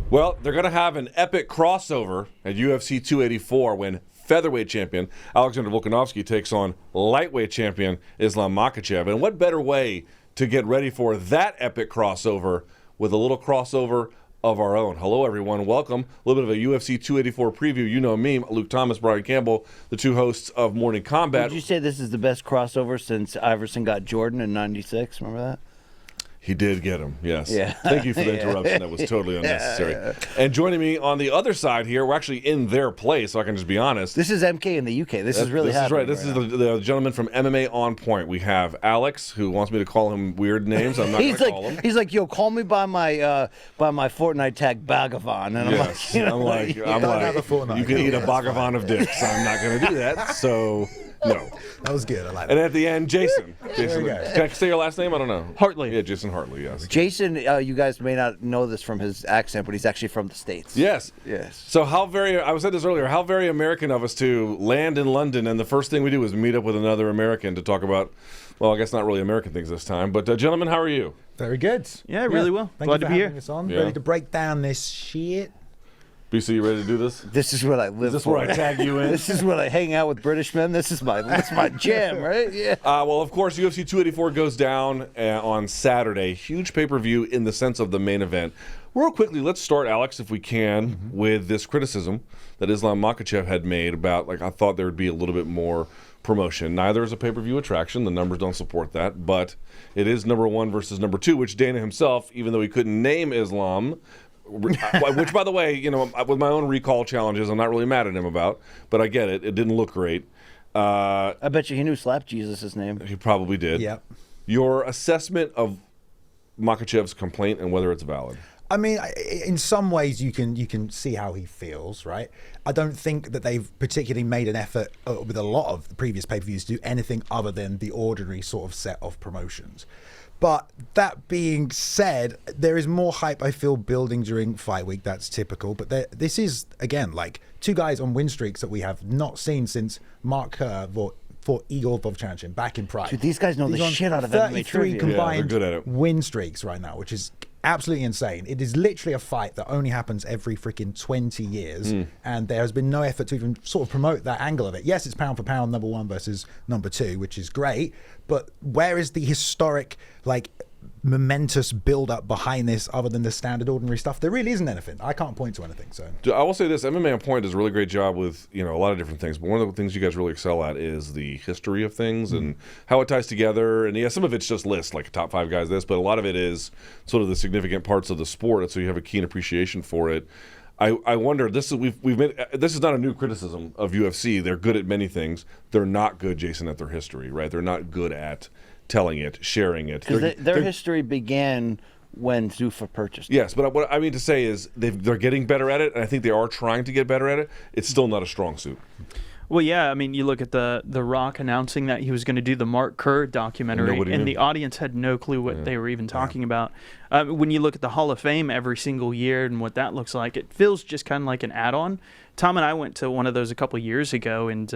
Well, they're going to have an epic crossover at UFC 284 when featherweight champion Alexander Volkanovski takes on lightweight champion Islam Makhachev. And what better way to get ready for that epic crossover with a little crossover of our own. Hello, everyone. Welcome. A little bit of a UFC 284 preview. You know me, Luke Thomas, Brian Campbell, the two hosts of Morning Kombat. Would you say this is the best crossover since Iverson got Jordan in '96? Remember that? He did get him, yes. Yeah. Thank you for the interruption. That was totally unnecessary. Yeah. And joining me on the other side here, we're actually in their place, so I can just be honest. This is MK in the UK. This is really happening. This is the gentleman from MMA On Point. We have Alex, who wants me to call him weird names. I'm not going to call him. He's like, yo, call me by my Fortnite tag Bhagavan. And yes. I'm like, you can eat a Bhagavan of dicks. I'm not going to do that, so... No. That was good. I like that. And at the end, Jason. Jason, can I say your last name? I don't know. Hartley. Yeah, Jason Hartley, yes. Jason, you guys may not know this from his accent, but he's actually from the States. Yes. Yes. So I said this earlier, how very American of us to land in London, and the first thing we do is meet up with another American to talk about, well, I guess not really American things this time. But gentlemen, how are you? Very good. Yeah, really well. Glad to be here. Us on. Yeah. Ready to break down this shit. BC, you ready to do this? This is what I live for. Is this where I tag you in? This is when I hang out with British men. This is my jam, right? Yeah. Well, of course, UFC 284 goes down on Saturday. Huge pay-per-view in the sense of the main event. Real quickly, let's start, Alex, if we can, with this criticism that Islam Makhachev had made about, I thought there would be a little bit more promotion. Neither is a pay-per-view attraction. The numbers don't support that. But it is number one versus number two, which Dana himself, even though he couldn't name Islam... which, by the way, with my own recall challenges, I'm not really mad at him about, but I get it. It didn't look great. I bet you he knew Slap Jesus' name. He probably did. Yep. Your assessment of Makhachev's complaint and whether it's valid. I mean, in some ways, you can see how he feels, right? I don't think that they've particularly made an effort with a lot of the previous pay-per-views to do anything other than the ordinary sort of set of promotions. But that being said, there is more hype, I feel, building during fight week. That's typical. But this is, again, like two guys on win streaks that we have not seen since Mark Kerr fought Igor Vovchanchyn back in Pride. Dude, these guys know the shit out of MMA 33 trivia. combined they're good at it. win streaks right now, which is absolutely insane. It is literally a fight that only happens every freaking 20 years, and there has been no effort to even sort of promote that angle of it. Yes, it's pound for pound, number one versus number two, which is great, but where is the historic, momentous build-up behind this other than the standard ordinary stuff? There really isn't anything. I can't point to anything. So I will say this, MMA On Point does a really great job with a lot of different things, but one of the things you guys really excel at is the history of things and how it ties together. And yeah, some of it's just lists, like top 5 guys this, but a lot of it is sort of the significant parts of the sport, and so you have a keen appreciation for it. I wonder, this is not a new criticism of UFC. They're good at many things. They're not good, Jason, at their history, right? They're not good at telling it, sharing it. Because their history began when Zuffa purchased it. Yes, but what I mean to say is they're getting better at it, and I think they are trying to get better at it. It's still not a strong suit. Well, yeah, I mean, you look at the Rock announcing that he was going to do the Mark Kerr documentary, and the audience had no clue what they were even talking about. When you look at the Hall of Fame every single year and what that looks like, it feels just kind of like an add-on. Tom and I went to one of those a couple years ago, and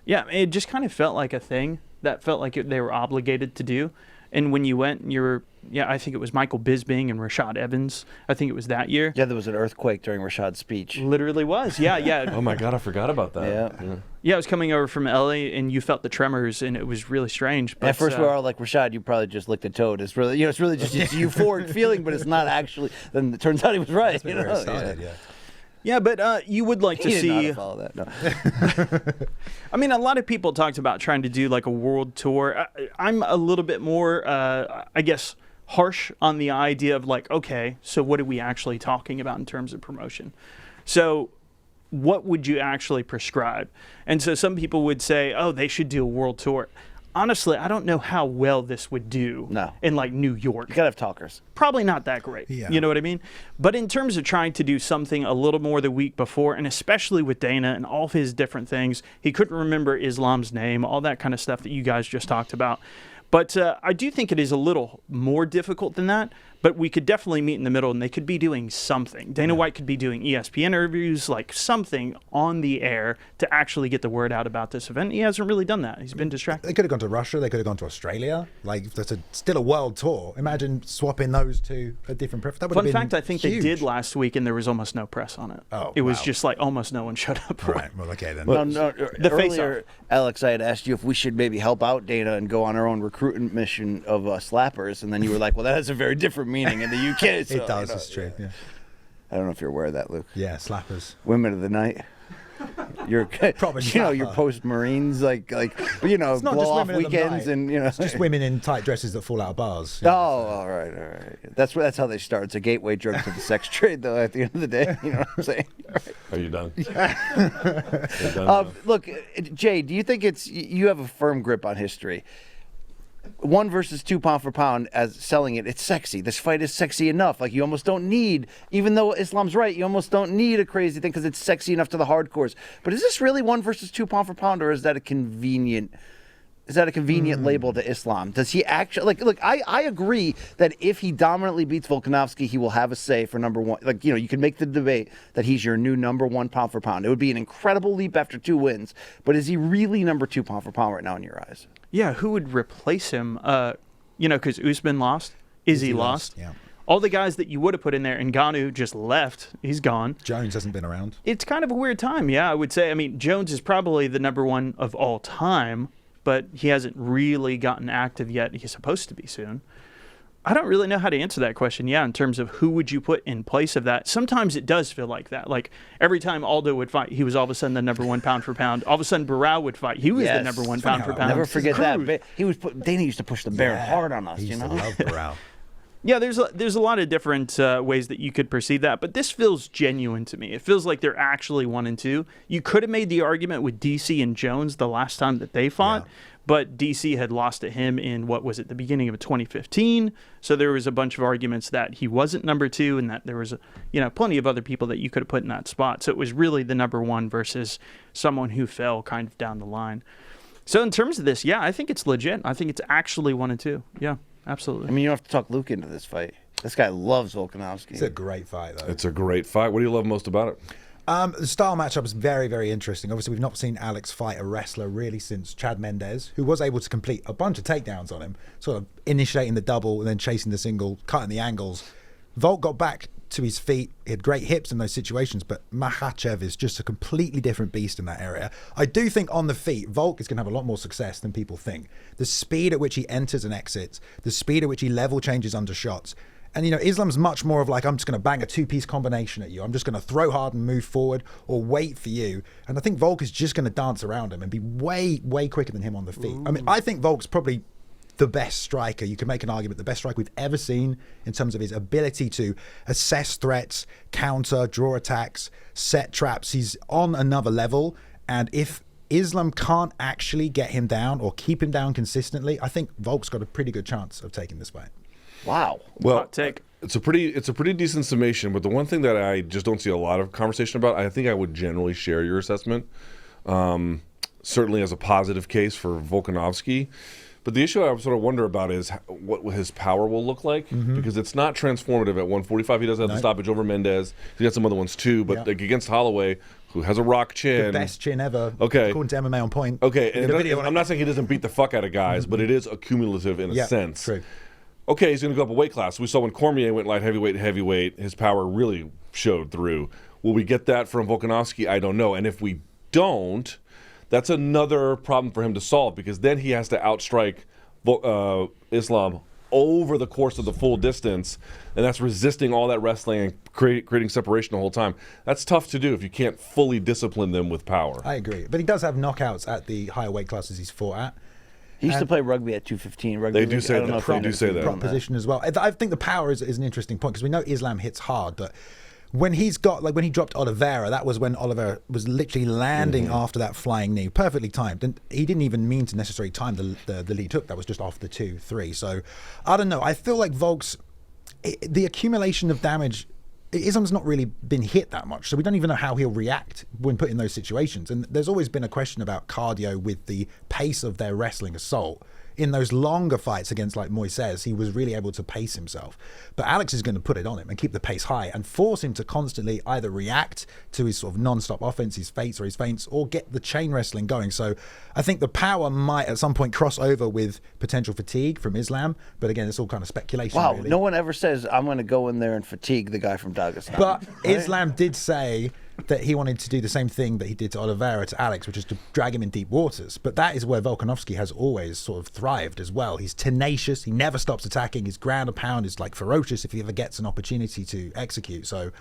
it just kind of felt like a thing that felt like they were obligated to do. And when you went, I think it was Michael Bisping and Rashad Evans. I think it was that year. Yeah, there was an earthquake during Rashad's speech. Literally was, yeah. Oh my God, I forgot about that. Yeah, I was coming over from LA, and you felt the tremors, and it was really strange. But at first, we were all like, Rashad, you probably just licked a toad. It's really, it's really just this euphoric feeling, but it's not actually. Then it turns out he was right. Yeah, but you would like to see. Did not follow that. No. I mean, a lot of people talked about trying to do like a world tour. I'm a little bit more, I guess, harsh on the idea of okay, so what are we actually talking about in terms of promotion? So what would you actually prescribe? And so some people would say, oh, they should do a world tour. Honestly, I don't know how well this would do in New York. You gotta have talkers. Probably not that great. Yeah. You know what I mean? But in terms of trying to do something a little more the week before, and especially with Dana and all of his different things, he couldn't remember Islam's name, all that kind of stuff that you guys just talked about. But I do think it is a little more difficult than that. But we could definitely meet in the middle, and they could be doing something. Dana White could be doing ESPN interviews, like something on the air to actually get the word out about this event. He hasn't really done that. He's been distracted. They could have gone to Russia. They could have gone to Australia. Like, that's still a world tour. Imagine swapping those two at different preferences. Fun fact, I think they did last week, and there was almost no press on it. Oh, it was just like almost no one showed up for Right. it. Well, okay then. The earlier, Alex, I had asked you if we should maybe help out Dana and go on our own recruitment mission of slappers, and then you were like, well, that has a very different meaning in the UK. So, it does, it's true. Yeah. I don't know if you're aware of that, Luke. Yeah, slappers. Women of the night. You're Proper you're post Marines, like blow off weekends, and it's just women in tight dresses that fall out of bars. Oh, all right. That's how they start. It's a gateway drug to the sex trade, though. At the end of the day, you know what I'm saying? Are you done? Look, Jay, do you think you have a firm grip on history? 1 versus 2 pound for pound as selling it. It's sexy. This fight is sexy enough. Like, you almost don't need, even though Islam's right, you almost don't need a crazy thing because it's sexy enough to the hardcores. But is this really 1 versus 2 pound for pound, or is that a convenient label to Islam? Does he actually look? I agree that if he dominantly beats Volkanovski, he will have a say for number 1. Like, you can make the debate that he's your new number 1 pound for pound. It would be an incredible leap after 2 wins. But is he really number 2 pound for pound right now in your eyes? Yeah, who would replace him? Because Usman lost. Izzy lost. Yeah. All the guys that you would have put in there, Ngannou just left. He's gone. Jones hasn't been around. It's kind of a weird time, yeah, I would say. I mean, Jones is probably the number 1 of all time, but he hasn't really gotten active yet. He's supposed to be soon. I don't really know how to answer that question, in terms of who would you put in place of that. Sometimes it does feel like that. Like, every time Aldo would fight, he was all of a sudden the number 1 pound for pound. All of a sudden, Barao would fight. He was the number 1 pound for pound. Never forget that. Dana used to push the bear hard on us, He used to love Barao. Yeah, there's a lot of different ways that you could perceive that, but this feels genuine to me. It feels like they're actually 1 and 2. You could have made the argument with DC and Jones the last time that they fought, but DC had lost to him in, the beginning of 2015. So there was a bunch of arguments that he wasn't number 2 and that there was, plenty of other people that you could have put in that spot. So it was really the number 1 versus someone who fell kind of down the line. So in terms of this, I think it's legit. I think it's actually 1 and 2. Yeah, absolutely. I mean, you don't have to talk Luke into this fight. This guy loves Volkanovski. It's a great fight, though. It's a great fight. What do you love most about it? The style matchup is very, very interesting. Obviously, we've not seen Alex fight a wrestler really since Chad Mendez, who was able to complete a bunch of takedowns on him, sort of initiating the double and then chasing the single, cutting the angles. Volk got back to his feet. He had great hips in those situations, but Makhachev is just a completely different beast in that area. I do think on the feet, Volk is going to have a lot more success than people think. The speed at which he enters and exits, the speed at which he level changes under shots. And, Islam's much more of like, I'm just going to bang a 2-piece combination at you. I'm just going to throw hard and move forward or wait for you. And I think Volk is just going to dance around him and be way, way quicker than him on the feet. Ooh. I mean, I think Volk's probably the best striker. You can make an argument, the best striker we've ever seen in terms of his ability to assess threats, counter, draw attacks, set traps. He's on another level. And if Islam can't actually get him down or keep him down consistently, I think Volk's got a pretty good chance of taking this fight. Wow. Well, it's a pretty decent summation, but the one thing that I just don't see a lot of conversation about, I think I would generally share your assessment, certainly as a positive case for Volkanovski. But the issue I sort of wonder about is what his power will look like, because it's not transformative at 145. He does have the stoppage over Mendez. He got some other ones too, but like against Holloway, who has a rock chin. The best chin ever. Okay. According to MMA On Point. Okay, and I'm not saying he doesn't beat the fuck out of guys, but it is accumulative in a sense. True. Okay, he's going to go up a weight class. We saw when Cormier went light heavyweight to heavyweight, his power really showed through. Will we get that from Volkanovski? I don't know. And if we don't, that's another problem for him to solve, because then he has to outstrike Islam over the course of the full distance, and that's resisting all that wrestling and creating separation the whole time. That's tough to do if you can't fully discipline them with power. I agree. But he does have knockouts at the higher weight classes he's fought at. He used to play rugby at 215. They do say that. They do say that. Prop position as well. I think the power is an interesting point, because we know Islam hits hard, but when he dropped Oliveira, that was when Oliveira was literally landing after that flying knee, perfectly timed. And he didn't even mean to necessarily time the lead he took. That was just off the 2-3. So I don't know. I feel like Volk's, the accumulation of damage, Islam's not really been hit that much, so we don't even know how he'll react when put in those situations. And there's always been a question about cardio with the pace of their wrestling assault. in those longer fights against like Moises, he was really able to pace himself. But Alex is going to put it on him and keep the pace high and force him to constantly either react to his sort of non-stop offense, his feints, or get the chain wrestling going. So I think the power might at some point cross over with potential fatigue from Islam. But again, it's all kind of speculation. Wow, really. no one ever says, I'm going to go in there and fatigue the guy from Dagestan. But Islam did say that he wanted to do the same thing that he did to Oliveira to Alex, which is to drag him in deep waters. But that is where Volkanovski has always sort of thrived as well. He's tenacious. He never stops attacking. His ground and pound is like ferocious if he ever gets an opportunity to execute. So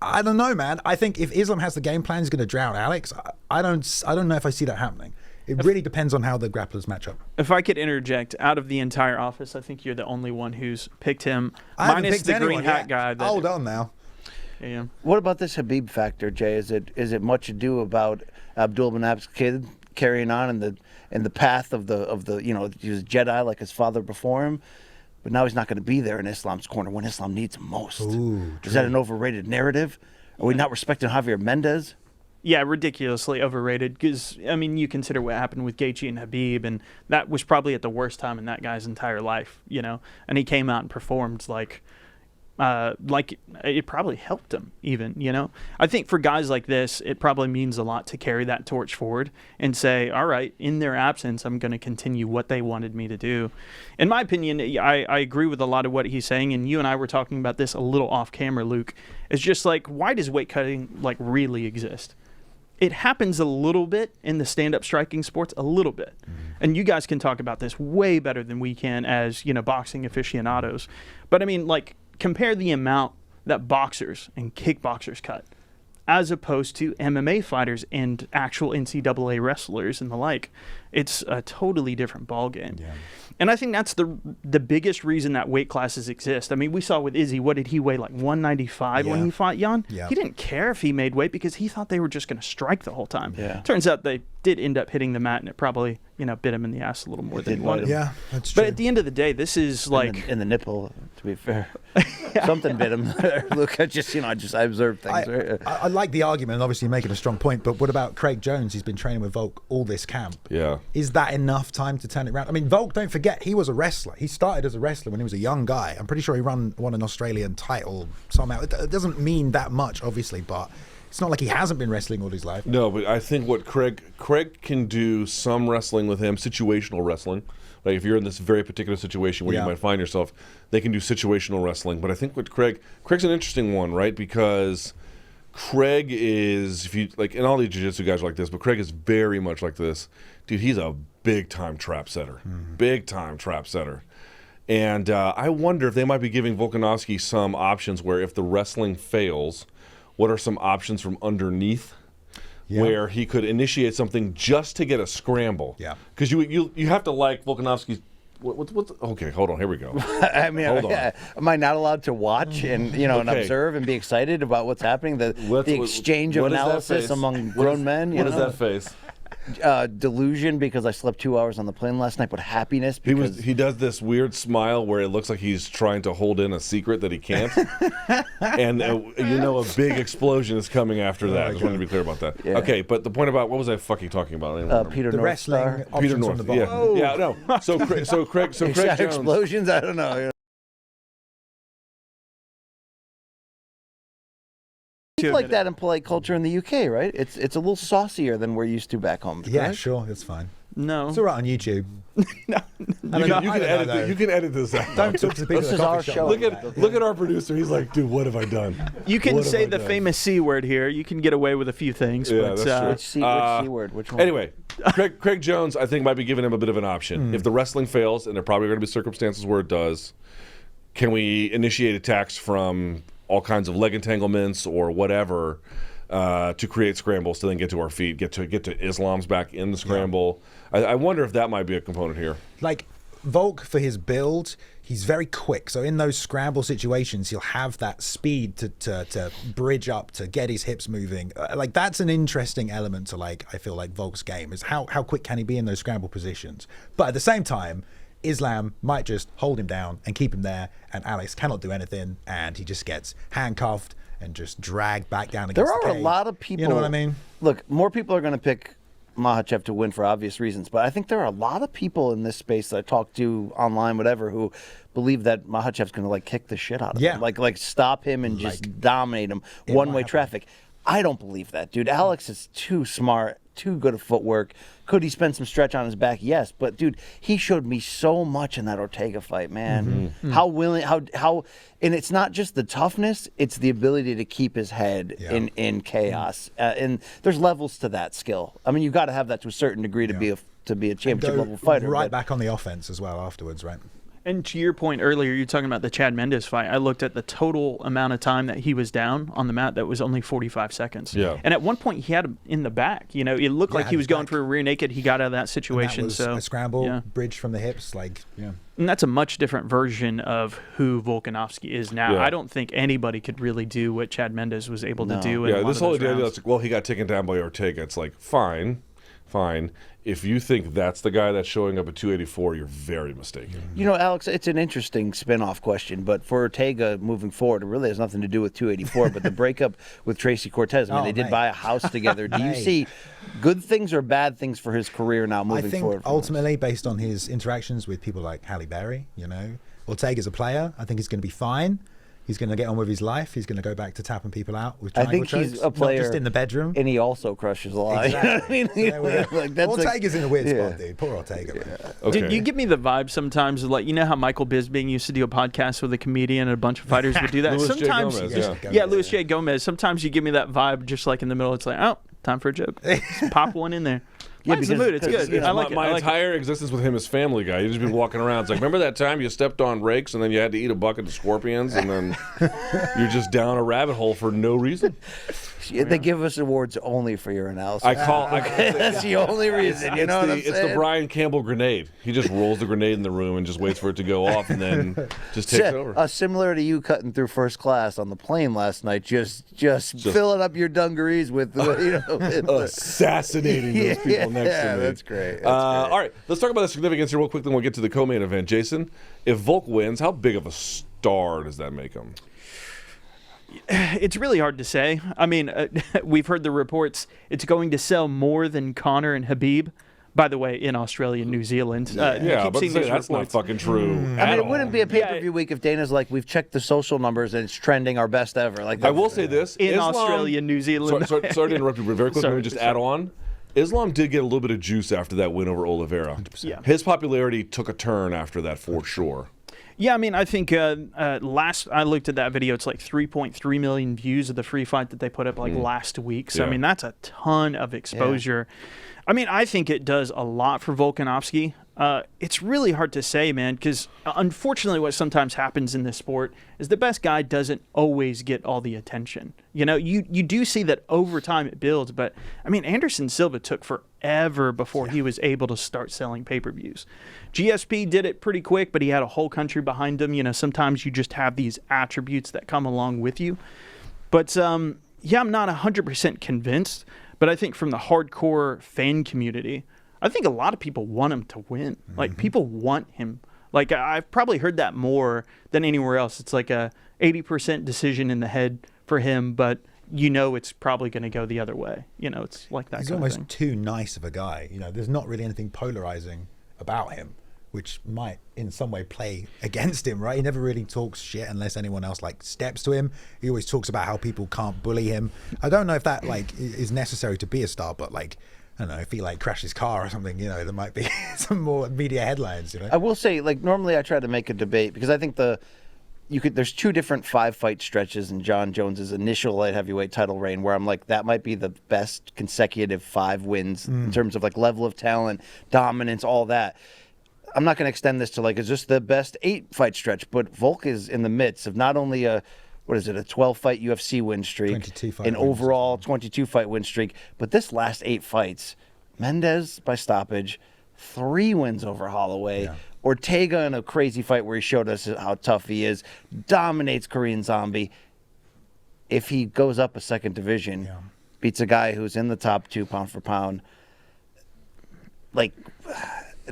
I don't know, man. I think if Islam has the game plan, he's going to drown Alex. I don't know if I see that happening. It really depends on how the grapplers match up. If I could interject, out of the entire office, I think you're the only one who's picked him. I haven't minus picked the anyone green hat yet. guy. That, Hold on now. Yeah. What about this Habib factor, Jay? Is it much ado about Abdul Manap's kid carrying on in the path of the he was Jedi like his father before him, but now he's not going to be there in Islam's corner when Islam needs him most? Ooh, is that an overrated narrative? Are we not respecting Javier Mendez? Yeah, ridiculously overrated. Because I mean, you consider what happened with Gaethje and Habib, and that was probably at the worst time in that guy's entire life, And he came out and performed like it probably helped him even. I think for guys like this, it probably means a lot to carry that torch forward and say, all right, in their absence, I'm going to continue what they wanted me to do. In my opinion, I agree with a lot of what he's saying, and you and I were talking about this a little off camera, Luke. It's just like, why does weight cutting really exist? It happens a little bit in the stand-up striking sports, a little bit. And you guys can talk about this way better than we can as, boxing aficionados. But I mean, compare the amount that boxers and kickboxers cut as opposed to MMA fighters and actual NCAA wrestlers and the like. It's a totally different ballgame. Yeah. And I think that's the biggest reason that weight classes exist. I mean, we saw with Izzy, what did he weigh, 195 when he fought Jan? Yeah. He didn't care if he made weight because he thought they were just going to strike the whole time. Yeah. Turns out they did end up hitting the mat, and it probably, bit him in the ass a little more than he wanted. Yeah, that's true. But at the end of the day, this is in the nipple, to be fair. Something bit him there. Look, I observed things. I like the argument and obviously making a strong point, but what about Craig Jones? He's been training with Volk all this camp. Yeah. Is that enough time to turn it around? I mean, Volk, don't forget, he was a wrestler. He started as a wrestler when he was a young guy. I'm pretty sure he won an Australian title somehow. It doesn't mean that much, obviously, but it's not like he hasn't been wrestling all his life. No, but I think what Craig can do some wrestling with him, situational wrestling. Like if you're in this very particular situation where you might find yourself, they can do situational wrestling. But I think what Craig's an interesting one, right? Because Craig is, if you like, and all these jiu-jitsu guys are like this, but Craig is very much like this. Dude, he's a big-time trap setter. Big-time trap setter. And I wonder if they might be giving Volkanovski some options where if the wrestling fails, what are some options from underneath where he could initiate something just to get a scramble? Yeah. Because you have to like Volkanovski's. Okay, hold on. Here we go. I mean, am I not allowed to watch and and observe and be excited about what's happening? The exchange of analysis among grown men. What is that face? Delusion because I slept 2 hours on the plane last night, but happiness because he does this weird smile where it looks like he's trying to hold in a secret that he can't, and a big explosion is coming after that. I just wanted to be clear about that. Yeah. Okay, but the point about what was I fucking talking about? Peter the North wrestling Star. Peter North. Yeah, no. So Craig Jones explosions. I don't know. It's like that in polite culture in the UK, right? It's a little saucier than we're used to back home. Yeah, correct? Sure, that's fine. No, it's all right on YouTube. No. You can edit this out. Don't talk to the people. This is our show. Look at our producer. He's like, dude, what have I done? You can say the famous C word here. You can get away with a few things. Yeah, but, that's true. Which C word? Which one? Anyway, Craig Jones, I think, might be giving him a bit of an option. If the wrestling fails, and there are probably going to be circumstances where it does, can we initiate attacks from all kinds of leg entanglements or whatever to create scrambles to then get to our feet, get to Islam's back in the scramble. Yeah. I wonder if that might be a component here. Like Volk, for his build, he's very quick. So in those scramble situations, he'll have that speed to bridge up, to get his hips moving. Like that's an interesting element to I feel like Volk's game is how quick can he be in those scramble positions. But at the same time, Islam might just hold him down and keep him there, and Alex cannot do anything, and he just gets handcuffed and just dragged back down against the cage. There are a lot of people. You know what I mean? Look, more people are going to pick Makhachev to win for obvious reasons, but I think there are a lot of people in this space that I talk to online, whatever, who believe that Makhachev's going to like kick the shit out of him, like stop him and just dominate him, one-way traffic. I don't believe that, dude. Alex is too smart, too good at footwork. Could he spend some stretch on his back? Yes, but dude, he showed me so much in that Ortega fight, man. How willing, how, and it's not just the toughness; it's the ability to keep his head in chaos. And there's levels to that skill. I mean, you've got to have that to a certain degree to be a championship level fighter. Right back on the offense as well afterwards, right? And to your point earlier, you're talking about the Chad Mendes fight. I looked at the total amount of time that he was down on the mat. That was only 45 seconds. Yeah. And at one point, he had him in the back. You know, it looked like he was going for a rear naked. He got out of that situation. And that was a scramble, bridge from the hips, And that's a much different version of who Volkanovski is now. Yeah. I don't think anybody could really do what Chad Mendes was able to do. In a lot this of whole those idea rounds. that's like, well, he got taken down by Ortega. It's like, fine. If you think that's the guy that's showing up at 284, you're very mistaken. You know, Alex, it's an interesting spin-off question, but for Ortega moving forward, it really has nothing to do with 284, but the breakup with Tracy Cortez. I mean, they did buy a house together. Do you see good things or bad things for his career now moving forward? I think ultimately, based on his interactions with people like Halle Berry, Ortega's a player. I think he's going to be fine. He's going to get on with his life. He's going to go back to tapping people out with triangle chokes. I think he's a player, not just in the bedroom. And he also crushes a lot. Exactly. Ortega's in a weird spot, dude. Poor Ortega. Man. Okay. Dude, you give me the vibe sometimes of, like, you know how Michael Bisping used to do a podcast with a comedian and a bunch of fighters would do that? Louis sometimes, J. Gomez, Louis J. Gomez. Sometimes you give me that vibe just like in the middle. It's like, oh, time for a joke. Just pop one in there. Lightens the mood. It's good. I like it. My entire existence with him is Family Guy. He's just been walking around. It's like, remember that time you stepped on rakes and then you had to eat a bucket of scorpions and then you're just down a rabbit hole for no reason? They give us awards only for your analysis. That's the only reason. You know what I'm saying? It's the Brian Campbell grenade. He just rolls the grenade in the room and just waits for it to go off and then just takes over. Similar to you cutting through first class on the plane last night, just filling up your dungarees with assassinating those people next to me. That's great. All right, let's talk about the significance here real quick, then we'll get to the co-main event. Jason, if Volk wins, how big of a star does that make him? It's really hard to say. I mean, we've heard the reports it's going to sell more than Conor and Habib. By the way, in Australia and New Zealand. But that's not fucking true. I mean, it wouldn't be a pay-per-view week if Dana's like, we've checked the social numbers and it's trending our best ever. Like, I will say this. In Australia and New Zealand. Sorry to interrupt you, but very quickly, let me just add on. Islam did get a little bit of juice after that win over Oliveira. 100%. Yeah. His popularity took a turn after that, for sure. Yeah, I mean, I think last I looked at that video, it's like 3.3 million views of the free fight that they put up last week. So, I mean, that's a ton of exposure. Yeah. I mean, I think it does a lot for Volkanovski. It's really hard to say, man, because unfortunately what sometimes happens in this sport is the best guy doesn't always get all the attention. You know, you do see that over time it builds, but, I mean, Anderson Silva took forever before he was able to start selling pay-per-views. GSP did it pretty quick, but he had a whole country behind him. You know, sometimes you just have these attributes that come along with you. But, I'm not 100% convinced, but I think from the hardcore fan community, I think a lot of people want him to win. Like, people want him. Like, I've probably heard that more than anywhere else. It's like a 80% decision in the head for him, but it's probably going to go the other way. It's like that. He's kind almost of thing. too nice of a guy. There's not really anything polarizing about him, which might in some way play against him, right? He never really talks shit unless anyone else steps to him. He always talks about how people can't bully him. I don't know if that is necessary to be a star, but I don't know, if he crashed his car or something, there might be some more media headlines, I will say, normally I try to make a debate because I think there's two different 5-fight stretches in John Jones's initial light heavyweight title reign where I'm like, that might be the best consecutive 5 wins in terms of level of talent, dominance, all that. I'm not going to extend this to is this the best 8-fight stretch, but Volk is in the midst of not only a 12-fight UFC win streak, 22-fight an overall 22-fight win streak, but this last 8 fights, Mendes by stoppage, 3 wins over Holloway, Ortega in a crazy fight where he showed us how tough he is, dominates Korean Zombie. If he goes up a second division, beats a guy who's in the top 2 pound for pound,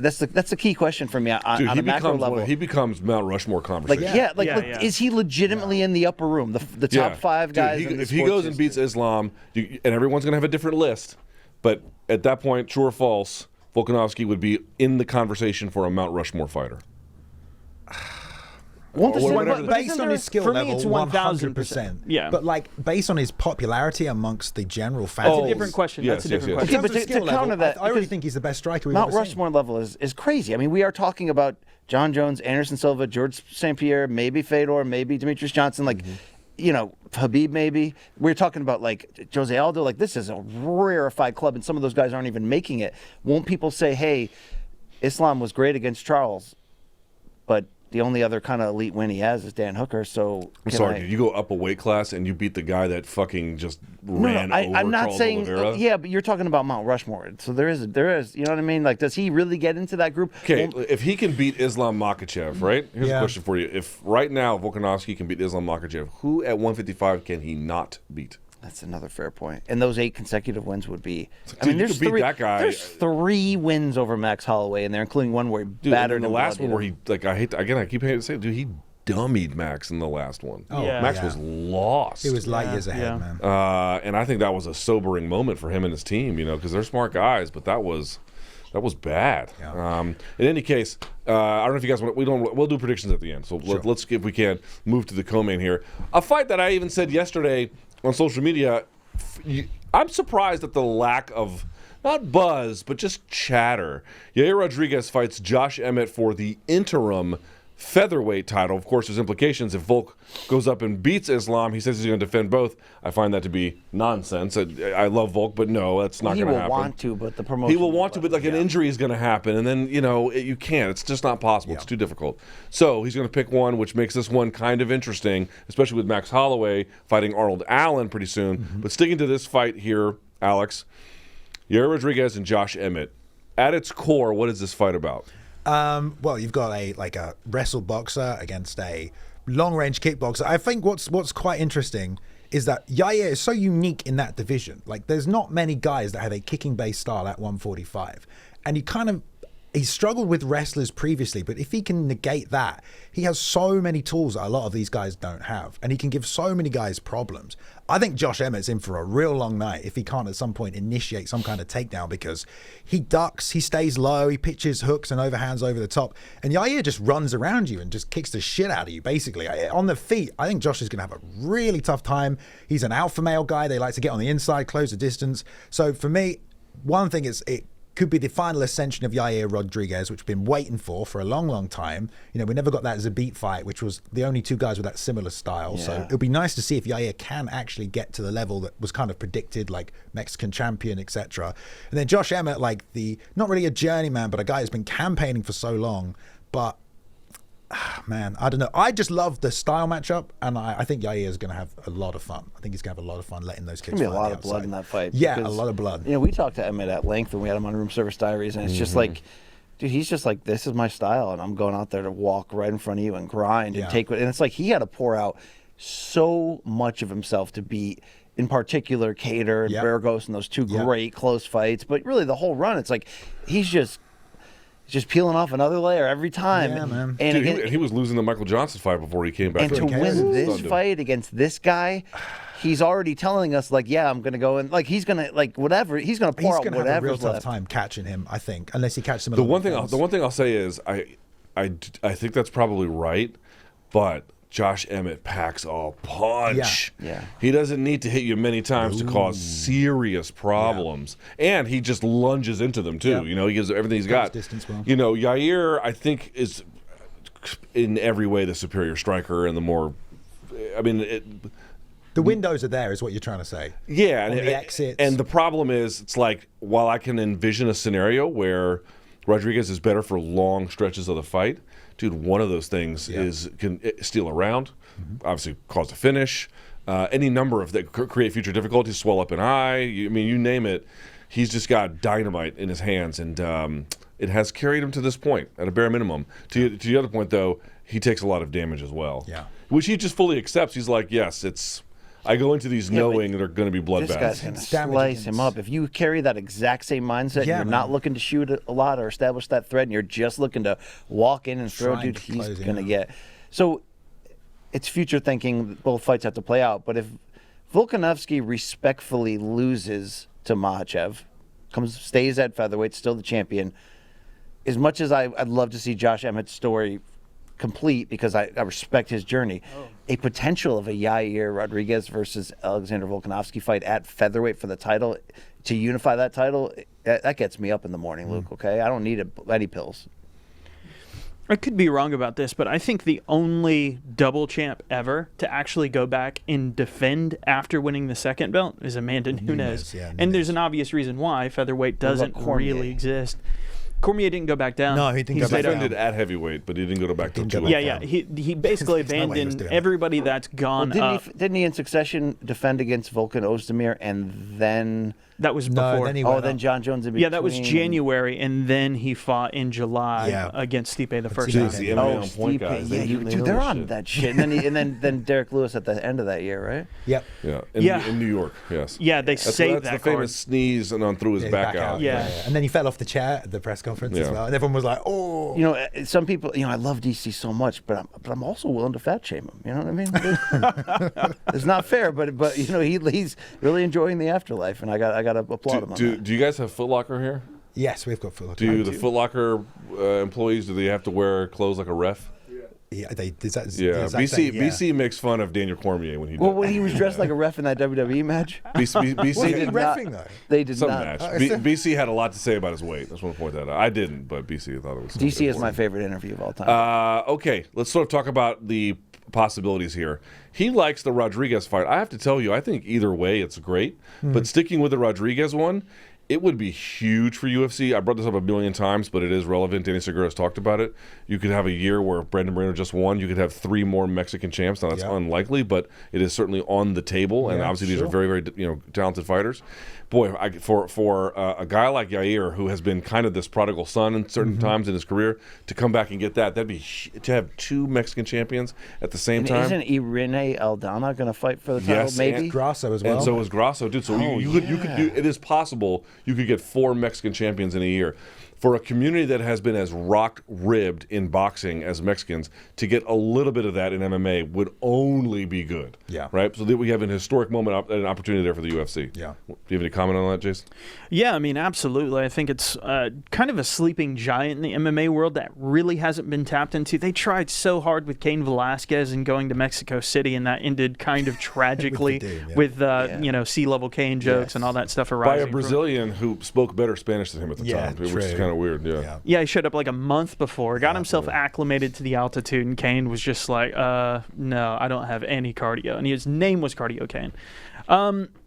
that's the key question for me on a macro level. He becomes Mount Rushmore conversation. Is he legitimately in the upper room, the top 5 guys? If he goes and beats Islam, and everyone's going to have a different list, But at that point, true or false, Volkanovski would be in the conversation for a Mount Rushmore fighter. Based on his skill for level, me, it's 100%. Yeah. But like based on his popularity amongst the general fans. That's a different question. Yes, That's a different yes, In question. terms but of skill to counter level, that, I really because think he's the best striker we've Mount ever seen. Rushmore level is crazy. I mean, we are talking about John Jones, Anderson Silva, George St. Pierre, maybe Fedor, maybe Demetrius Johnson, like, Habib maybe. We're talking about like Jose Aldo. Like, this is a rarefied club, and some of those guys aren't even making it. Won't people say, hey, Islam was great against Charles, but the only other kind of elite win he has is Dan Hooker. So I'm sorry, dude. You go up a weight class and you beat the guy that fucking just ran over I'm not Charles saying. Oliveira? Yeah, but you're talking about Mount Rushmore. So there is. You know what I mean? Like, does he really get into that group? Okay, if he can beat Islam Makhachev, right? Here's a question for you. If right now Volkanovski can beat Islam Makhachev, who at 155 can he not beat? That's another fair point. And those 8 consecutive wins would be. Dude, you could beat that guy. There's 3 wins over Max Holloway in there, including one where he battered in the him last one bloodied where him. he I keep hating to say it, dude, he dummied Max in the last one. Oh, Yeah. Max yeah. was lost. He was light years ahead, yeah. man. And I think that was a sobering moment for him and his team, because they're smart guys, but that was bad. Yeah. In any case, I don't know if you guys want. We'll do predictions at the end. So let's if we can move to the co-main here. A fight that I even said yesterday on social media. I'm surprised at the lack of not buzz, but just chatter. Yair Rodriguez fights Josh Emmett for the interim featherweight title. Of course, there's implications. If Volk goes up and beats Islam, he says he's going to defend both. I find that to be nonsense. I love Volk, but no, that's not going to happen. He will want to, but the promotion. He will want to, but like an injury is going to happen, and then you can't. It's just not possible. It's too difficult. So he's going to pick one, which makes this one kind of interesting, especially with Max Holloway fighting Arnold Allen pretty soon. But sticking to this fight here, Alex, Yair Rodriguez and Josh Emmett. At its core, what is this fight about? Well, you've got a wrestle boxer against a long-range kickboxer. I think what's quite interesting is that Yair is so unique in that division. Like, there's not many guys that have a kicking-based style at 145, and he struggled with wrestlers previously, but if he can negate that, he has so many tools that a lot of these guys don't have, and he can give so many guys problems. I think Josh Emmett's in for a real long night if he can't at some point initiate some kind of takedown, because he ducks, he stays low, he pitches hooks and overhands over the top, and Yair just runs around you and just kicks the shit out of you, basically. On the feet, I think Josh is going to have a really tough time. He's an alpha male guy. They like to get on the inside, close the distance. So for me, one thing is it could be the final ascension of Yair Rodriguez, which we've been waiting for a long, long time. We never got that Zabit fight, which was the only 2 guys with that similar style. Yeah. So it'll be nice to see if Yair can actually get to the level that was kind of predicted, like Mexican champion, etc. And then Josh Emmett, like not really a journeyman, but a guy who's been campaigning for so long. But man, I don't know. I just love the style matchup, and I think Yair is going to have a lot of fun. I think he's going to have a lot of fun letting those kids fly. There's going to be a lot of blood in that fight. Yeah, because, a lot of blood. We talked to Emmett at length when we had him on Room Service Diaries, and it's just like, dude, he's just like, this is my style, and I'm going out there to walk right in front of you and grind and take it. And it's like he had to pour out so much of himself to beat, in particular, Cater and Burgos and those 2 great close fights. But really, the whole run, it's like he's just peeling off another layer every time. Yeah, man. And Dude, again, he was losing the Michael Johnson fight before he came back. and to win this fight against this guy, he's already telling us, like, yeah, I'm going to go and, like, he's going to, like, whatever. He's going to pour out whatever's left. Have a real tough time catching him, I think, unless he catches him. The one thing I'll say is I think that's probably right, but Josh Emmett packs a punch. Yeah. He doesn't need to hit you many times to cause serious problems. And he just lunges into them, too. He gives everything he's got. Distance well. Yair, I think, is in every way the superior striker and the more... the windows are there, is what you're trying to say. Yeah. And the exits. And the problem is, it's like, while I can envision a scenario where Rodriguez is better for long stretches of the fight, dude, one of those things can steal a round, obviously cause a finish, any number of that create future difficulties, swell up an eye. You name it. He's just got dynamite in his hands, and it has carried him to this point at a bare minimum. To the other point, though, he takes a lot of damage as well, which he just fully accepts. He's like, yes, it's. I go into these knowing they're going to be bloodbaths. This guy's going to slice him up. If you carry that exact same mindset, and you're not looking to shoot a lot or establish that threat, and you're just looking to walk in and throw, dude, he's going to get. So it's future thinking. Both fights have to play out. But if Volkanovski respectfully loses to Makhachev, stays at featherweight, still the champion. As much as I'd love to see Josh Emmett's story complete, because I respect his journey, a potential of a Yair Rodriguez versus Alexander Volkanovski fight at featherweight for the title, to unify that title, that gets me up in the morning, Luke, okay? I don't need any pills. I could be wrong about this, but I think the only double champ ever to actually go back and defend after winning the second belt is Amanda Nunes. And there's an obvious reason why featherweight doesn't really exist. Cormier didn't go back down. No, he didn't go back down. He defended at heavyweight, but he didn't go back to Yeah. He basically abandoned everybody that's gone up. Didn't he in succession defend against Volkan Ozdemir and then... That was before. Then John Jones in between. Yeah, that was January, and then he fought in July against Stipe the first time. The MMA on point guys. Dude, they're on that shit. And then Derek Lewis at the end of that year, right? Yep. Yeah. In New York, yes. Yeah, they saved that That's the famous sneeze and threw his back out. Yeah. And then he fell off the chair at the press conference as well. And everyone was like, oh. You know, some people, I love DC so much, but I'm also willing to fat shame him. You know what I mean? It's not fair, but he's really enjoying the afterlife, and I got to applaud him on that. Do you guys have Foot Locker here? Yes, we've got Foot Locker. Do the Foot Locker employees, do they have to wear clothes like a ref? Yeah, BC makes fun of Daniel Cormier when he did. Well, when he was dressed like a ref in that WWE match. BC did reffing, though? They did some not. match. BC had a lot to say about his weight. I just want to point that out. I didn't, but BC thought it was. DC is my favorite interview of all time. Okay, let's sort of talk about the possibilities here. He likes the Rodriguez fight. I have to tell you, I think either way it's great. But sticking with the Rodriguez one, it would be huge for UFC. I brought this up a million times, but it is relevant. Danny Segura's talked about it. You could have a year where Brandon Moreno just won. You could have 3 more Mexican champs. Now, that's unlikely, but it is certainly on the table. And obviously, these are very, very talented fighters. Boy, for a guy like Yair, who has been kind of this prodigal son in certain times in his career, to come back and get that'd be to have 2 Mexican champions at the same time. Isn't Irene Aldana going to fight for the title? Yes, maybe and Grasso as well. And so is Grasso, dude. So you could do. It is possible you could get 4 Mexican champions in a year. For a community that has been as rock-ribbed in boxing as Mexicans, to get a little bit of that in MMA would only be good. Yeah. Right? So that we have an historic moment, an opportunity there for the UFC. Yeah. Do you have any comment on that, Jason? Yeah, I mean, absolutely. I think it's kind of a sleeping giant in the MMA world that really hasn't been tapped into. They tried so hard with Cain Velasquez and going to Mexico City, and that ended kind of tragically with sea-level Cain jokes and all that stuff arising. By a Brazilian who spoke better Spanish than him at the time, which is kind of weird. Yeah, he showed up like a month before, got himself acclimated to the altitude, and Cain was just like, no, I don't have any cardio. And his name was Cardio Cain.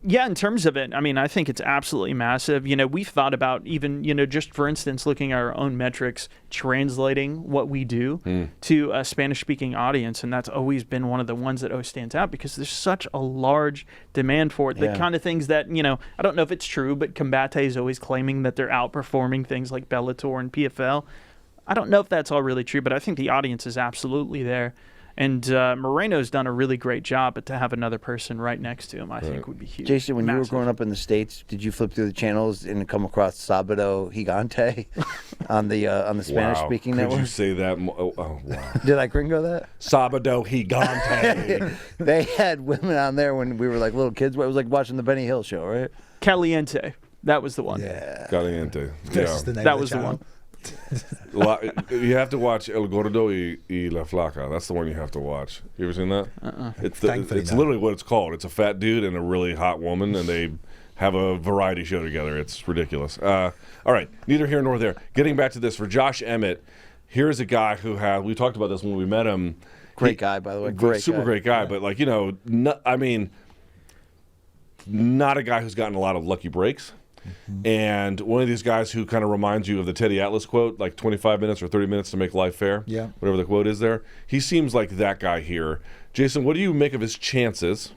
In terms of it, I mean, I think it's absolutely massive. We've thought about even, just for instance, looking at our own metrics, translating what we do to a Spanish-speaking audience, and that's always been one of the ones that always stands out because there's such a large demand for it. The kind of things that, I don't know if it's true, but Combate is always claiming that they're outperforming things like Bellator and PFL. I don't know if that's all really true, but I think the audience is absolutely there. And Moreno's done a really great job, but to have another person right next to him, I think would be huge. Jason, when you were growing up in the States, did you flip through the channels and come across Sábado Gigante on the Spanish-speaking network? Could you say that? Wow. Did I gringo that? Sábado Gigante. They had women on there when we were like little kids. It was like watching the Benny Hill show, right? Caliente. That was the one. Yeah. Caliente. That was the one. You have to watch El Gordo y La Flaca. That's the one you have to watch. You ever seen that? It's literally what it's called. It's a fat dude and a really hot woman, and they have a variety show together. It's ridiculous. All right, neither here nor there. Getting back to this, for Josh Emmett, here's a guy who we talked about this when we met him. Great guy, by the way. Great guy. But not a guy who's gotten a lot of lucky breaks. And one of these guys who kind of reminds you of the Teddy Atlas quote, like 25 minutes or 30 minutes to make life fair. Yeah. Whatever the quote is there. He seems like that guy here. Jason, what do you make of his chances?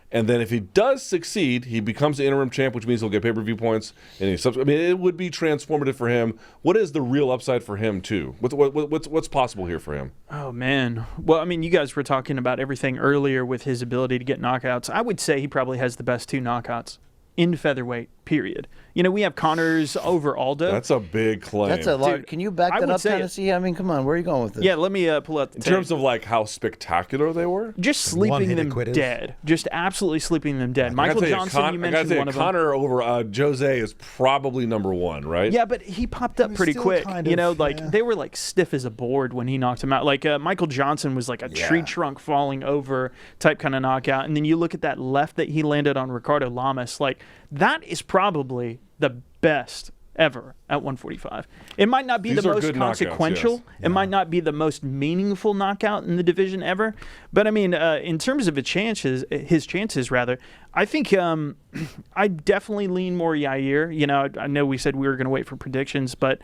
And then if he does succeed, he becomes the interim champ, which means he'll get pay-per-view points. And it would be transformative for him. What is the real upside for him, too? What's possible here for him? Oh, man. Well, I mean, you guys were talking about everything earlier with his ability to get knockouts. I would say he probably has the best 2 knockouts in featherweight, period. You know, we have Connors over Aldo. That's a big claim. That's a lot. Dude, Can you back I that would up, say it. Tennessee? I mean, come on. Where are you going with this? Yeah, let me pull out the In tape. terms of like how spectacular they were. Just sleeping One-hit them quitters. dead. Just absolutely sleeping them dead. I Michael gotta tell Johnson, you I gotta mentioned tell one of them. Connor over Jose is probably number one, right? Yeah, but he popped up was pretty still quick. kind You of, know, like yeah. they were like stiff as a board when he knocked him out. Like Michael Johnson was like a tree trunk falling over type kind of knockout. And then you look at that left that he landed on Ricardo Lamas. Like that is probably the best ever at 145. It might not be These the are most good knockouts, consequential. yes. It might not be the most meaningful knockout in the division ever. But I mean, in terms of his chances rather, I think I definitely lean more Yair. You know, I know we said we were going to wait for predictions, but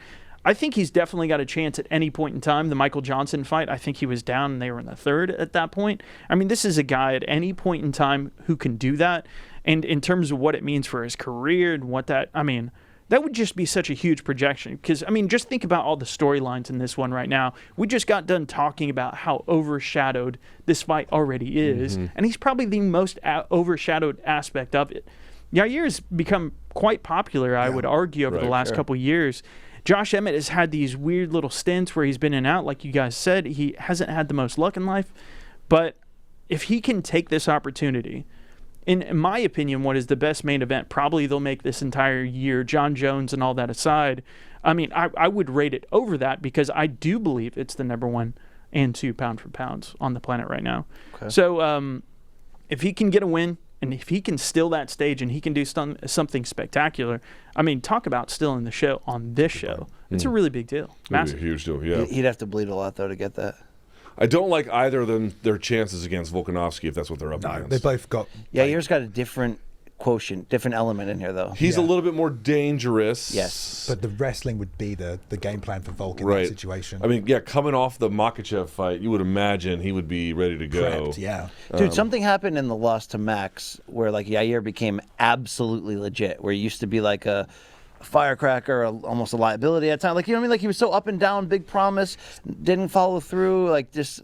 I think he's definitely got a chance at any point in time. The Michael Johnson fight, I think he was down and they were in the third at that point. I mean, this is a guy at any point in time who can do that. And in terms of what it means for his career and what that, I mean, that would just be such a huge projection. Because, I mean, just think about all the storylines in this one right now. We just got done talking about how overshadowed this fight already is. And he's probably the most overshadowed aspect of it. Yair's become quite popular, I would argue, over the last couple years. Josh Emmett has had these weird little stints where he's been in and out. Like you guys said, he hasn't had the most luck in life. But if he can take this opportunity, in my opinion, what is the best main event probably they'll make this entire year, John Jones and all that aside, I mean, I would rate it over that because I do believe it's the number 1 and 2 pound for pounds on the planet right now. Okay. So if he can get a win, and if he can steal that stage and he can do something spectacular, I mean, talk about stealing the show on this show. It's a really big deal. Massive. It'd be a huge deal, yeah. He'd have to bleed a lot, though, to get that. I don't like either of them, their chances against Volkanovski, if that's what they're up against. They both got. Yair's got a different quotient, different element in here, though. He's a little bit more dangerous. Yes. But the wrestling would be the game plan for Volk in Right. that situation. I mean, yeah, coming off the Makhachev fight, you would imagine he would be ready to go. Correct, yeah. Dude, something happened in the loss to Max where, like, Yair became absolutely legit, where he used to be like a firecracker, almost a liability at times. Like, you know what I mean? Like, he was so up and down, big promise, didn't follow through, like, just...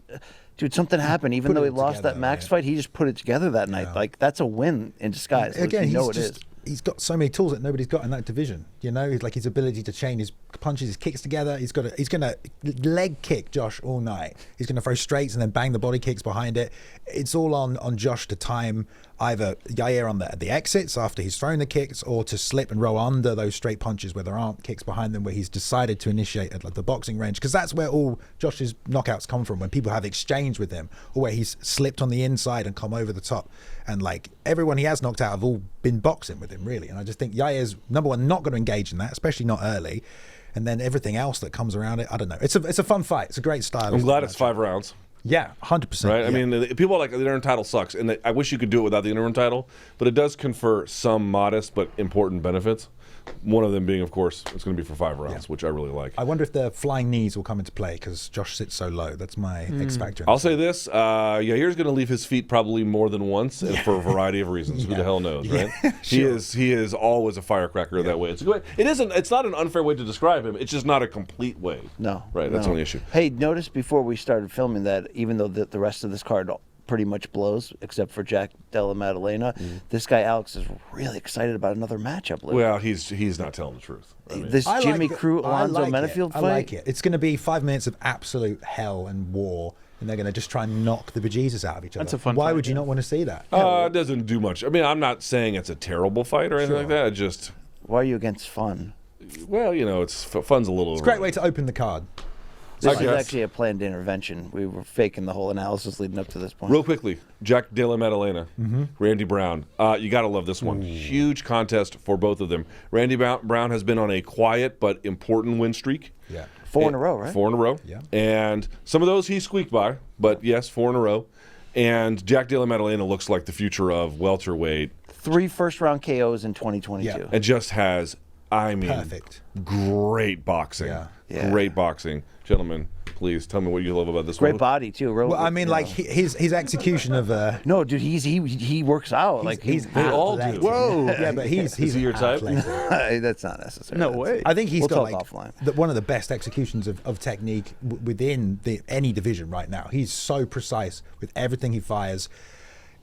Dude, something happened. Even though he lost that Max fight, he just put it together that night. Yeah. Like, that's a win in disguise. Again, you know it is. He's got so many tools that nobody's got in that division. You know, he's like his ability to chain his punches, his kicks together. He's gonna leg kick Josh all night. He's gonna throw straights and then bang the body kicks behind it. It's all on Josh to time either Yair on the exits after he's thrown the kicks, or to slip and roll under those straight punches where there aren't kicks behind them, where he's decided to initiate at the boxing range, because that's where all Josh's knockouts come from, when people have exchanged with him, or where he's slipped on the inside and come over the top. And like everyone he has knocked out have all been boxing with him, really. And I just think Yair's number one not going to engage in that, especially not early. And then everything else that comes around it, I don't know. It's a fun fight. It's a great style. I'm glad it's 5 rounds. Yeah, 100%. Right? Yeah. I mean, people are like, the interim title sucks. And I wish you could do it without the interim title, but it does confer some modest but important benefits. One of them being, of course, it's going to be for 5 rounds, which I really like. I wonder if the flying knees will come into play because Josh sits so low. That's my X factor. I'll say this: Yair's going to leave his feet probably more than once, and for a variety of reasons. Who the hell knows, right? Sure. He is always a firecracker that way. It's a good way. It's not an unfair way to describe him. It's just not a complete way. No. Right. That's the only issue. Hey, notice before we started filming that even though the rest of this card pretty much blows, except for Jack Della Maddalena, this guy Alex is really excited about another matchup. Luke. Well, he's not telling the truth. I mean, This I like Jimmy it. Crute I Alonzo like Menafield it. fight. I like it. It's going to be 5 minutes of absolute hell and war, and they're going to just try and knock the bejesus out of each other. That's a fun Why fight, would you yeah. not want to see that? it doesn't do much. I mean, I'm not saying it's a terrible fight or anything like that. It just, Why are you against fun? well, you know, fun's a little. It's a great way to open the card. This is guess. actually a planned intervention. We were faking the whole analysis leading up to this point. Real quickly, Jack Della Maddalena, Randy Brown. You got to love this one. Huge contest for both of them. Randy Brown has been on a quiet but important win streak. Yeah. 4 in a row, right? 4 in a row. Yeah. And some of those he squeaked by, but yes, 4 in a row. And Jack Della Maddalena looks like the future of welterweight 3 first-round KOs in 2022. Yeah. and just has, I mean, Perfect. great boxing. Yeah. Great boxing. Gentlemen, please tell me what you love about this Great one. body too. Well, I mean, like his execution of No, dude, he works out. Like he's They all do. athletic. Whoa. Yeah, but he's Is he your type? athletic. that's not necessary. No That's- way. I think he's We'll got talk like offline. one of the best executions of technique within any division right now. He's so precise with everything he fires.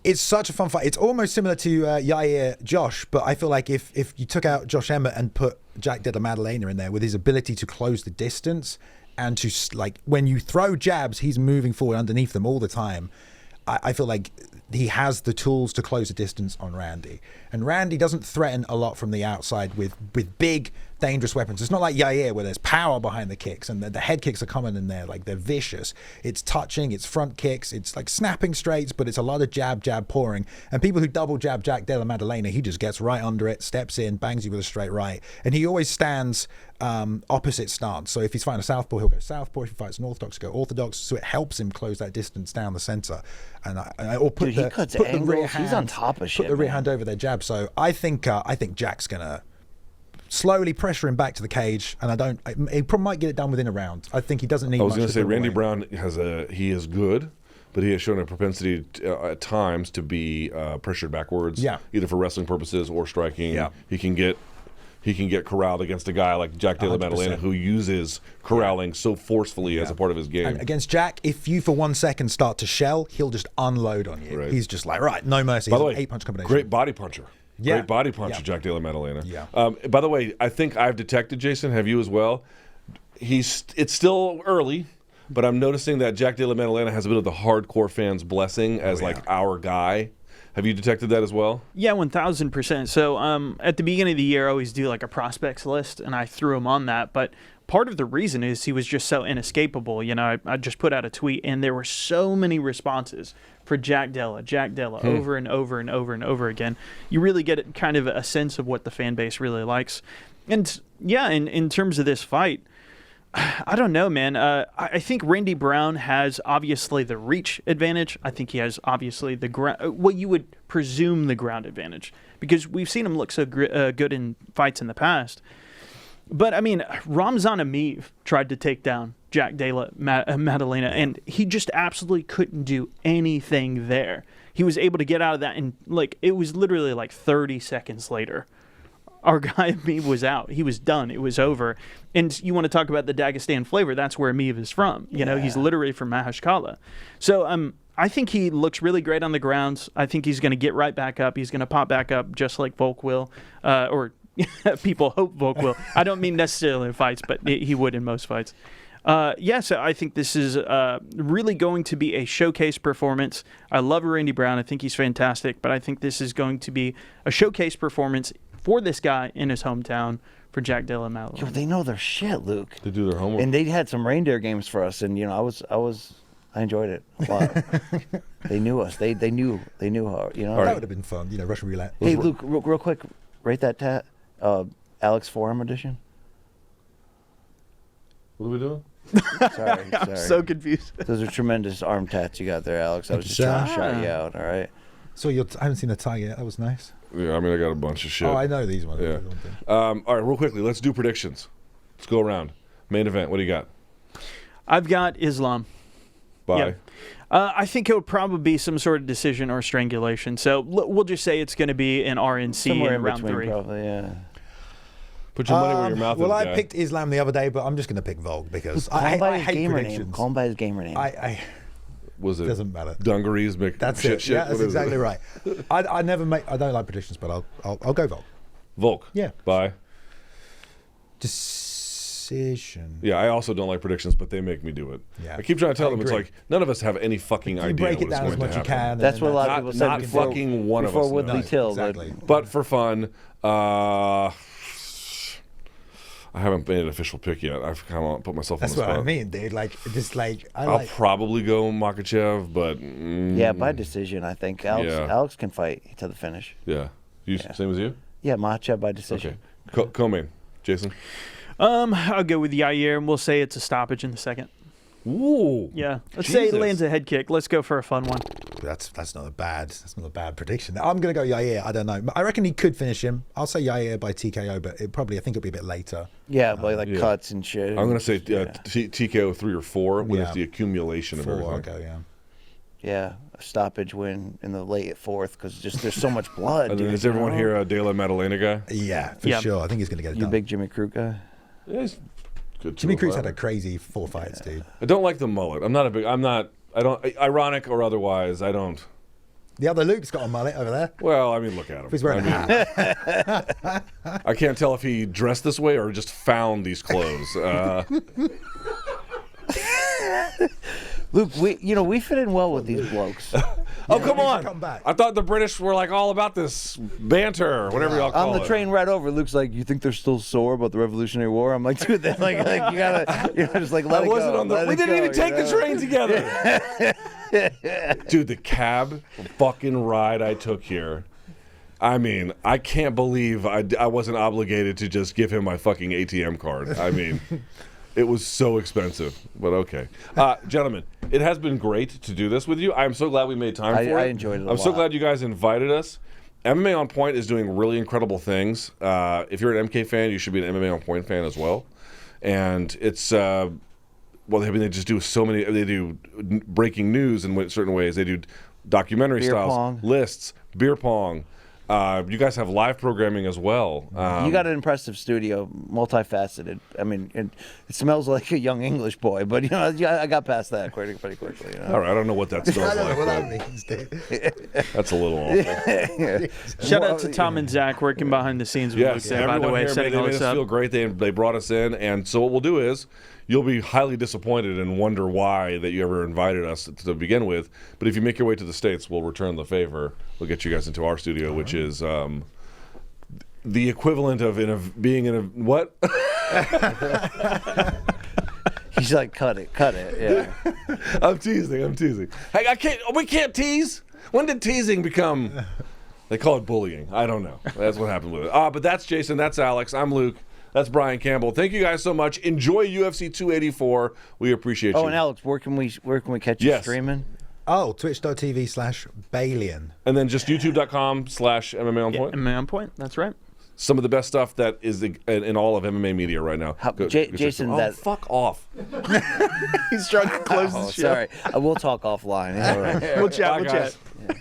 It's such a fun fight. It's almost similar to Yair Josh, but I feel like if you took out Josh Emmett and put Jack Della Maddalena in there with his ability to close the distance and to, like, when you throw jabs, he's moving forward underneath them all the time. I feel like he has the tools to close the distance on Randy. And Randy doesn't threaten a lot from the outside with big, dangerous weapons. It's not like Yair where there's power behind the kicks and the head kicks are coming in there like they're vicious. It's touching, it's front kicks, it's like snapping straights, but it's a lot of jab, pouring. And people who double jab Jack Della Maddalena, he just gets right under it, steps in, bangs you with a straight right. And he always stands opposite stance. So if he's fighting a southpaw, he'll go southpaw. If he fights an orthodox, he'll go orthodox. So it helps him close that distance down the center. And or put he cuts put angles. the rear hand, he's on top of shit. Put the rear hand over their jab. So I think Jack's gonna slowly pressure him back to the cage, and he probably might get it done within a round. I think he doesn't need. I was going to say Randy Brown he is good, but he has shown a propensity at times to be pressured backwards, either for wrestling purposes or striking. Yeah. He can get corralled against a guy like Jack Della Maddalena, who uses corralling so forcefully as a part of his game. And against Jack, if you for 1 second start to shell, he'll just unload on you. Right. He's just like, right, no mercy. By the way, 8-punch combination. Great body puncher. Yeah. Great body puncher, Jack Della Maddalena. Yeah. By the way, I think I've detected, Jason, have you as well? It's still early, but I'm noticing that Jack Della Maddalena has a bit of the hardcore fans' blessing as like our guy. Have you detected that as well? Yeah, 1,000%. So at the beginning of the year, I always do like a prospects list, and I threw him on that. But part of the reason is he was just so inescapable. You know, I just put out a tweet, and there were so many responses for Jack Della, over and over and over and over again. You really get kind of a sense of what the fan base really likes. And yeah, in terms of this fight, I don't know, man. I think Randy Brown has obviously the reach advantage. I think he has obviously the what you would presume the ground advantage, because we've seen him look so good in fights in the past. But I mean, Ramzan Ameev tried to take down Jack Della Maddalena, and he just absolutely couldn't do anything there. He was able to get out of that, and like it was literally like 30 seconds later, our guy Ameev was out. He was done. It was over. And you want to talk about the Dagestan flavor? That's where Ameev is from. You know, he's literally from Mahashkala. So I think he looks really great on the grounds. I think he's going to get right back up. He's going to pop back up just like Volk will, or people hope Volk will. I don't mean necessarily in fights, but he would in most fights. So I think this is really going to be a showcase performance. I love Randy Brown. I think he's fantastic, but I think this is going to be a showcase performance for this guy in his hometown for Jack Della Maddalena. They know their shit, Luke. They do their homework. And they had some reindeer games for us, and you know, I enjoyed it a lot. They knew us. They knew how, you know. That would have been fun, you know, Russian roulette. Hey, Luke, real quick, rate that Alex Forearm edition. What are we doing? Sorry. I'm so confused. Those are tremendous arm tats you got there, Alex. I was just trying to shout you out, all right? So I haven't seen the tie yet. That was nice. Yeah, I mean, I got a bunch of shit. Oh, I know these ones. Yeah. All right, real quickly, let's do predictions. Let's go around. Main event, what do you got? I've got Islam. Bye. Yep. I think it would probably be some sort of decision or strangulation. So we'll just say it's going to be an RNC somewhere in round between, 3. Probably, yeah. Put your money where your mouth is. Well, I guy. picked Islam the other day, but I'm just going to pick Volk because I hate gamer predictions. Call him by his gamer name. Was it doesn't matter. Dungarees make That's shit, it. shit? Yeah, that's exactly right. I don't like predictions, but I'll go Volk. Volk. Yeah. Bye. Decision. Yeah, I also don't like predictions, but they make me do it. Yeah. I keep trying to tell them, it's like, none of us have any fucking You idea break it what is down going as much to as happen. you can. That's what a lot of people said Not before. fucking one of before us Woodley knows. Till. Exactly. But for fun, I haven't made an official pick yet. I've kind of put myself That's on the spot. what I mean, dude. Like, just like I'll probably go Makhachev, but Yeah, by decision, I think. Alex can fight to the finish. Yeah. Same as you? Yeah, Makhachev by decision. Okay. Co-main, Jason. I'll go with Yair, and we'll say it's a stoppage in the second. Ooh. Yeah. Let's say it lands a head kick. Let's go for a fun one. That's not a bad prediction. I'm gonna go Yair. I don't know. I reckon he could finish him. I'll say Yair by TKO, but I think it'll be a bit later. Yeah, by cuts and shit. I'm gonna say TKO 3 or 4 with the accumulation of 4, everything. Okay, yeah. Yeah, a stoppage win in the late 4th because there's so much blood. And then is everyone here a Della Maddalena guy? Yeah, for sure. I think he's gonna get it You done. big Jimmy Crute guy? Yeah, he's good. Jimmy Crute's had a crazy 4 fights, dude. I don't like the mullet. Ironic or otherwise, I don't. The other Luke's got a mullet over there. Well, I mean, look at him. He's wearing a hat. I can't tell if he dressed this way or just found these clothes. Luke, we fit in well with these blokes. Oh, come on. come back. I thought the British were like all about this banter or whatever y'all call it. On the train right over, Luke's like, "You think they're still sore about the Revolutionary War?" I'm like, "Dude, like you gotta, just like let it go." We didn't even take the train together. Dude, the cab fucking ride I took here. I mean, I can't believe I wasn't obligated to just give him my fucking ATM card. I mean, it was so expensive, but okay. Gentlemen, it has been great to do this with you. I'm so glad we made time for it. I enjoyed it a lot. I'm so glad you guys invited us. MMA On Point is doing really incredible things. If you're an MK fan, you should be an MMA On Point fan as well. And it's... they just do so many. They do breaking news in certain ways. They do documentary Beer styles, pong. lists, beer pong. You guys have live programming as well. You got an impressive studio, multifaceted. I mean, it smells like a young English boy, but I got past that pretty quickly. All right, I don't know what that I smells don't know like. what but that means, dude. That's a little awful. Shout out to Tom and Zach working behind the scenes with Luke there, by the everyone way, here setting they all made this us up. feel great. They brought us in, and so what we'll do is you'll be highly disappointed and wonder why that you ever invited us to begin with. But if you make your way to the States, we'll return the favor. We'll get you guys into our studio, which is the equivalent of being in a what? He's like, cut it. Yeah. I'm teasing. Hey, we can't tease. When did teasing become? They call it bullying. I don't know. That's what happened with it. But that's Jason. That's Alex. I'm Luke. That's Brian Campbell. Thank you guys so much. Enjoy UFC 284. We appreciate you. Oh, and Alex, where can we catch you streaming? Oh, twitch.tv/Balian. And then just youtube.com/MMA On Point. MMA On Point, that's right. Some of the best stuff that is in all of MMA media right now. Jason, fuck off. He's trying to close the show. Sorry. We'll talk offline. All right. We'll chat. Bye, guys. Yeah.